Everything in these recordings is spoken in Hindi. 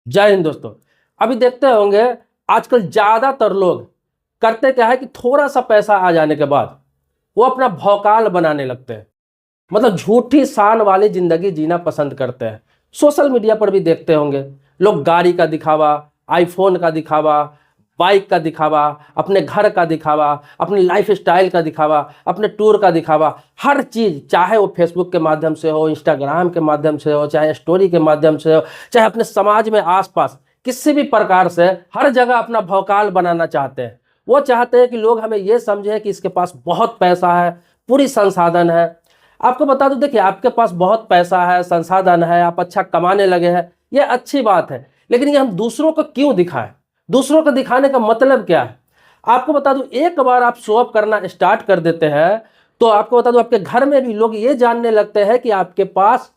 जय हिंद दोस्तों। अभी देखते होंगे आजकल ज्यादातर लोग करते क्या है कि थोड़ा सा पैसा आ जाने के बाद वो अपना भौकाल बनाने लगते हैं। मतलब झूठी शान वाली जिंदगी जीना पसंद करते हैं। सोशल मीडिया पर भी देखते होंगे लोग गाड़ी का दिखावा, आईफोन का दिखावा, बाइक का दिखावा, अपने घर का दिखावा, अपनी लाइफ स्टाइल का दिखावा, अपने टूर का दिखावा, हर चीज, चाहे वो फेसबुक के माध्यम से हो, इंस्टाग्राम के माध्यम से हो, चाहे स्टोरी के माध्यम से हो, चाहे अपने समाज में आसपास किसी भी प्रकार से, हर जगह अपना भौकाल बनाना चाहते हैं। वो चाहते हैं कि लोग हमें ये समझे कि इसके पास बहुत पैसा है, पूरी संसाधन है। आपको बता दूं, देखिए, आपके पास बहुत पैसा है, संसाधन है, आप अच्छा कमाने लगे हैं, ये अच्छी बात है, लेकिन ये हम दूसरों को क्यों दिखाएं? दूसरों को दिखाने का मतलब क्या है? आपको बता दूं, एक बार आप शो ऑफ करना स्टार्ट कर देते हैं तो आपको बता दूं, आपके घर में भी लोग ये जानने लगते हैं कि आपके पास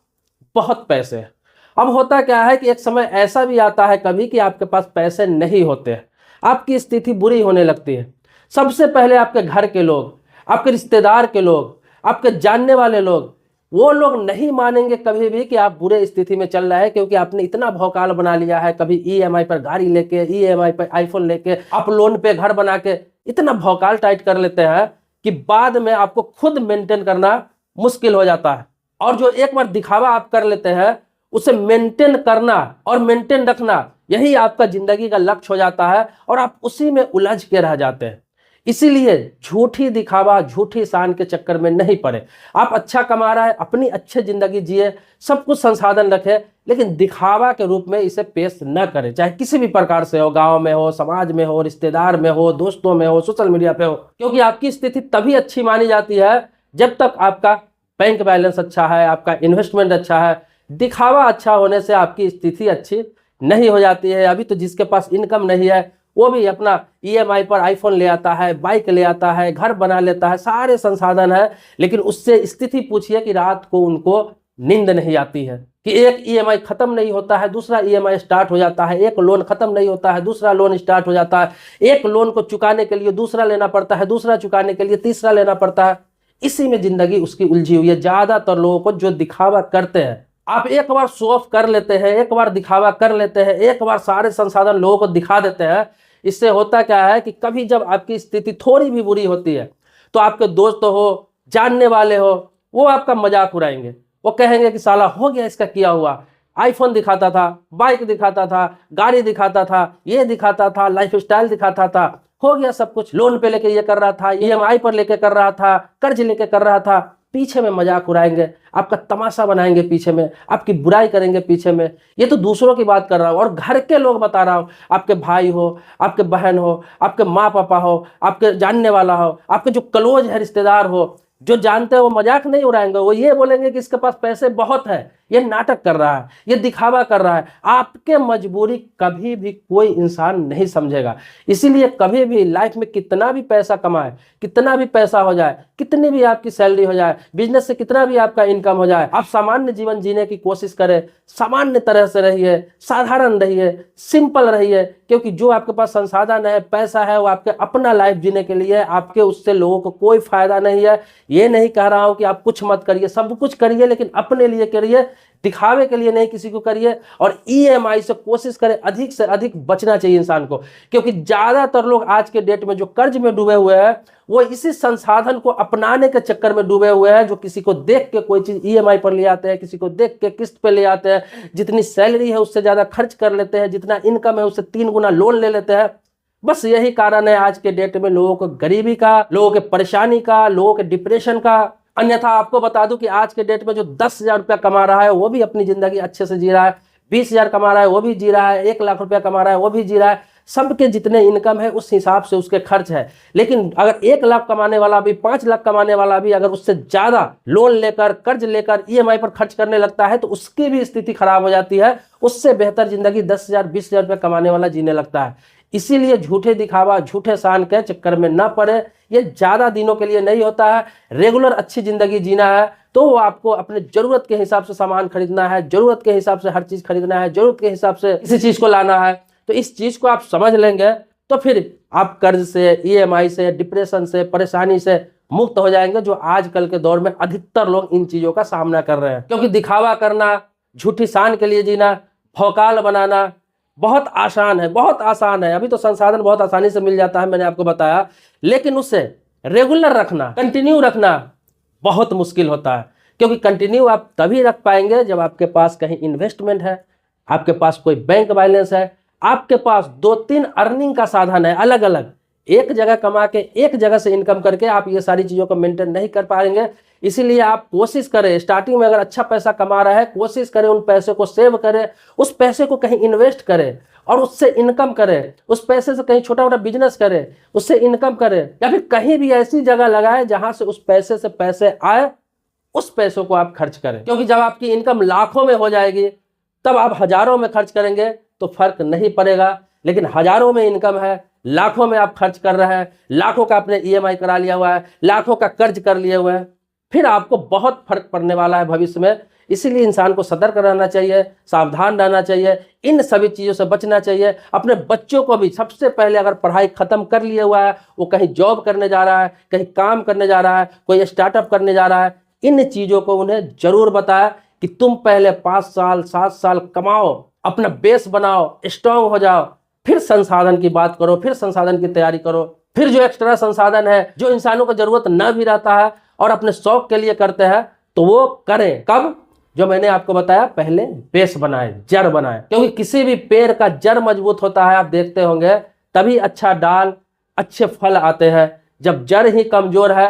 बहुत पैसे हैं। अब होता क्या है कि एक समय ऐसा भी आता है कभी कि आपके पास पैसे नहीं होते हैं, आपकी स्थिति बुरी होने लगती है। सबसे पहले आपके घर के लोग, आपके रिश्तेदार के लोग, आपके जानने वाले लोग, वो लोग नहीं मानेंगे कभी भी कि आप बुरे स्थिति में चल रहे हैं, क्योंकि आपने इतना भौकाल बना लिया है। कभी ईएमआई पर गाड़ी लेके, ईएमआई पर आईफोन लेके, आप लोन पे घर बना के इतना भौकाल टाइट कर लेते हैं कि बाद में आपको खुद मेंटेन करना मुश्किल हो जाता है। और जो एक बार दिखावा आप कर लेते हैं, उसे मेंटेन करना और मेंटेन रखना, यही आपका जिंदगी का लक्ष्य हो जाता है और आप उसी में उलझ के रह जाते हैं। इसीलिए झूठी दिखावा, झूठी शान के चक्कर में नहीं पड़े। आप अच्छा कमा रहा है, अपनी अच्छी जिंदगी जिए, सब कुछ संसाधन रखे, लेकिन दिखावा के रूप में इसे पेश न करें, चाहे किसी भी प्रकार से हो, गांव में हो, समाज में हो, रिश्तेदार में हो, दोस्तों में हो, सोशल मीडिया पे हो। क्योंकि आपकी स्थिति तभी अच्छी मानी जाती है जब तक आपका बैंक बैलेंस अच्छा है, आपका इन्वेस्टमेंट अच्छा है। दिखावा अच्छा होने से आपकी स्थिति अच्छी नहीं हो जाती है। अभी तो जिसके पास इनकम नहीं है वो भी अपना ईएमआई पर आईफोन ले आता है, बाइक ले आता है, घर बना लेता है, सारे संसाधन है, लेकिन उससे स्थिति पूछिए कि रात को उनको नींद नहीं आती है। कि एक ईएमआई खत्म नहीं होता है, दूसरा ईएमआई स्टार्ट हो जाता है, एक लोन खत्म नहीं होता है, दूसरा लोन स्टार्ट हो जाता है, एक लोन को चुकाने के लिए दूसरा लेना पड़ता है, दूसरा चुकाने के लिए तीसरा लेना पड़ता है। इसी में जिंदगी उसकी उलझी हुई है। ज्यादातर लोगों को जो दिखावा करते हैं, आप एक बार शो ऑफ कर लेते हैं, एक बार दिखावा कर लेते हैं, एक बार सारे संसाधन लोगों को दिखा देते हैं, इससे होता क्या है कि कभी जब आपकी स्थिति थोड़ी भी बुरी होती है तो आपके दोस्त हो, जानने वाले हो, वो आपका मजाक उड़ाएंगे। वो कहेंगे कि साला हो गया इसका किया हुआ, आईफोन दिखाता था, बाइक दिखाता था, गाड़ी दिखाता था, ये दिखाता था, लाइफ स्टाइल दिखाता था, हो गया सब कुछ, लोन पे लेके ये कर रहा था, ईएमआई पर लेके कर रहा था, कर्ज लेके कर रहा था। पीछे में मजाक उड़ाएंगे, आपका तमाशा बनाएंगे, पीछे में आपकी बुराई करेंगे पीछे में। ये तो दूसरों की बात कर रहा हूँ, और घर के लोग बता रहा हूँ, आपके भाई हो, आपके बहन हो, आपके माँ पापा हो, आपके जानने वाला हो, आपके जो क्लोज है रिश्तेदार हो, जो जानते हैं, वो मजाक नहीं उड़ाएंगे। वो ये बोलेंगे कि इसके पास पैसे बहुत है, ये नाटक कर रहा है, ये दिखावा कर रहा है। आपके मजबूरी कभी भी कोई इंसान नहीं समझेगा। इसीलिए कभी भी लाइफ में कितना भी पैसा कमाए, कितना भी पैसा हो जाए, कितनी भी आपकी सैलरी हो जाए, बिजनेस से कितना भी आपका इनकम हो जाए, आप सामान्य जीवन जीने की कोशिश करें। सामान्य तरह से रहिए, साधारण रहिए, सिंपल रहिए, क्योंकि जो आपके पास संसाधन है, पैसा है, वो आपके अपना लाइफ जीने के लिए, आपके उससे लोगों को कोई फायदा नहीं है। ये नहीं कह रहा हूं कि आप कुछ मत करिए, सब कुछ करिए, लेकिन अपने लिए करिए, दिखावे के लिए नहीं किसी को करिए। और ईएमआई से कोशिश करें अधिक से अधिक बचना चाहिए इंसान को, क्योंकि ज्यादातर लोग आज के डेट में जो कर्ज में डूबे हुए हैं, वो इसी संसाधन को अपनाने के चक्कर में डूबे हुए हैं। जो किसी को देख के कोई चीज ईएमआई पर ले आते हैं, किसी को देख के किस्त पे ले आते हैं, जितनी सैलरी है उससे ज्यादा खर्च कर लेते हैं, जितना इनकम है उससे 3 गुना लोन ले लेते हैं। बस यही कारण है आज के डेट में लोगों को गरीबी का, लोगों के परेशानी का, लोगों के डिप्रेशन का। अन्यथा आपको बता दूं कि आज के डेट में जो 10,000 रुपया कमा रहा है वो भी अपनी जिंदगी अच्छे से जी रहा है, 20,000 कमा रहा है वो भी जी रहा है, 1 लाख रुपया कमा रहा है वो भी जी रहा है। सबके जितने इनकम है उस हिसाब से उसके खर्च है। लेकिन अगर 1 लाख कमाने वाला भी, 5 लाख कमाने वाला भी अगर उससे ज्यादा लोन लेकर, कर्ज लेकर, ईएमआई पर खर्च करने लगता है तो उसकी भी स्थिति खराब हो जाती है। उससे बेहतर जिंदगी 10,000, 20,000 रुपया कमाने वाला जीने लगता है। इसीलिए झूठे दिखावा, झूठे शान के चक्कर में ना पड़े। ये ज्यादा दिनों के लिए नहीं होता है। रेगुलर अच्छी जिंदगी जीना है तो वो आपको अपने जरूरत के हिसाब से सामान खरीदना है, जरूरत के हिसाब से हर चीज खरीदना है, जरूरत के हिसाब से किसी चीज को लाना है। तो इस चीज को आप समझ लेंगे तो फिर आप कर्ज से, ईएमआई से, डिप्रेशन से, परेशानी से मुक्त हो जाएंगे, जो आजकल के दौर में अधिकतर लोग इन चीजों का सामना कर रहे हैं। क्योंकि दिखावा करना, झूठी शान के लिए जीना, भौकाल बनाना, बहुत आसान है, बहुत आसान है। अभी तो संसाधन बहुत आसानी से मिल जाता है, मैंने आपको बताया, लेकिन उससे रेगुलर रखना, कंटिन्यू रखना बहुत मुश्किल होता है। क्योंकि कंटिन्यू आप तभी रख पाएंगे जब आपके पास कहीं इन्वेस्टमेंट है, आपके पास कोई बैंक बैलेंस है, आपके पास 2-3 अर्निंग का साधन है अलग अलग। एक जगह कमा के एक जगह से इनकम करके आप ये सारी चीज़ों को मेंटेन नहीं कर पाएंगे। इसीलिए आप कोशिश करें, स्टार्टिंग में अगर अच्छा पैसा कमा रहा है, कोशिश करें उन पैसे को सेव करें, उस पैसे को कहीं इन्वेस्ट करें और उससे इनकम करें। उस पैसे से कहीं छोटा मोटा बिजनेस करें, उससे इनकम करें, या फिर कहीं भी ऐसी जगह लगाएं जहां से उस पैसे से पैसे आए, उस पैसों को आप खर्च करें। क्योंकि जब आपकी इनकम लाखों में हो जाएगी तब आप हजारों में खर्च करेंगे तो फर्क नहीं पड़ेगा। लेकिन हजारों में इनकम है, लाखों में आप खर्च कर रहे हैं, लाखों का आपने ईएमआई करा लिया हुआ है, लाखों का कर्ज कर लिए हुए हैं, फिर आपको बहुत फर्क पड़ने वाला है भविष्य में। इसीलिए इंसान को सतर्क रहना चाहिए, सावधान रहना चाहिए, इन सभी चीज़ों से बचना चाहिए। अपने बच्चों को भी सबसे पहले, अगर पढ़ाई खत्म कर लिए हुआ है, वो कहीं जॉब करने जा रहा है, कहीं काम करने जा रहा है, कोई स्टार्टअप करने जा रहा है, इन चीज़ों को उन्हें जरूर बताया कि तुम पहले 5 साल 7 साल कमाओ, अपना बेस बनाओ, स्ट्रांग हो जाओ, फिर संसाधन की बात करो, फिर संसाधन की तैयारी करो, फिर जो एक्स्ट्रा संसाधन है जो इंसानों को जरूरत न भी रहता है और अपने शौक के लिए करते हैं, तो वो करें। कब? जो मैंने आपको बताया, पहले बेस बनाए, जड़ बनाए। क्योंकि किसी भी पेड़ का जड़ मजबूत होता है, आप देखते होंगे, तभी अच्छा डाल, अच्छे फल आते हैं। जब जड़ ही कमजोर है,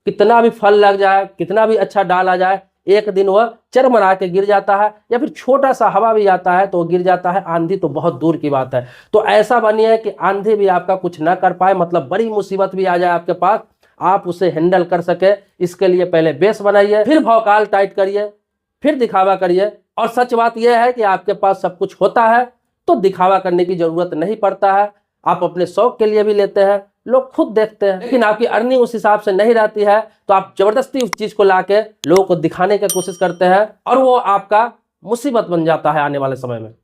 कितना भी फल लग जाए, कितना भी अच्छा डाल आ जाए, एक दिन वह चरमरा के गिर जाता है, या फिर छोटा सा हवा भी आता है तो वो गिर जाता है। आंधी तो बहुत दूर की बात है। तो ऐसा बनिए कि आंधी भी आपका कुछ ना कर पाए, मतलब बड़ी मुसीबत भी आ जाए आपके पास, आप उसे हैंडल कर सके। इसके लिए पहले बेस बनाइए, फिर भौकाल टाइट करिए, फिर दिखावा करिए। और सच बात यह है कि आपके पास सब कुछ होता है तो दिखावा करने की जरूरत नहीं पड़ता है। आप अपने शौक के लिए भी लेते हैं, लोग खुद देखते हैं, लेकिन आपकी अर्निंग उस हिसाब से नहीं रहती है तो आप जबरदस्ती उस चीज को लाके लोगों को दिखाने की कोशिश करते हैं और वो आपका मुसीबत बन जाता है आने वाले समय में।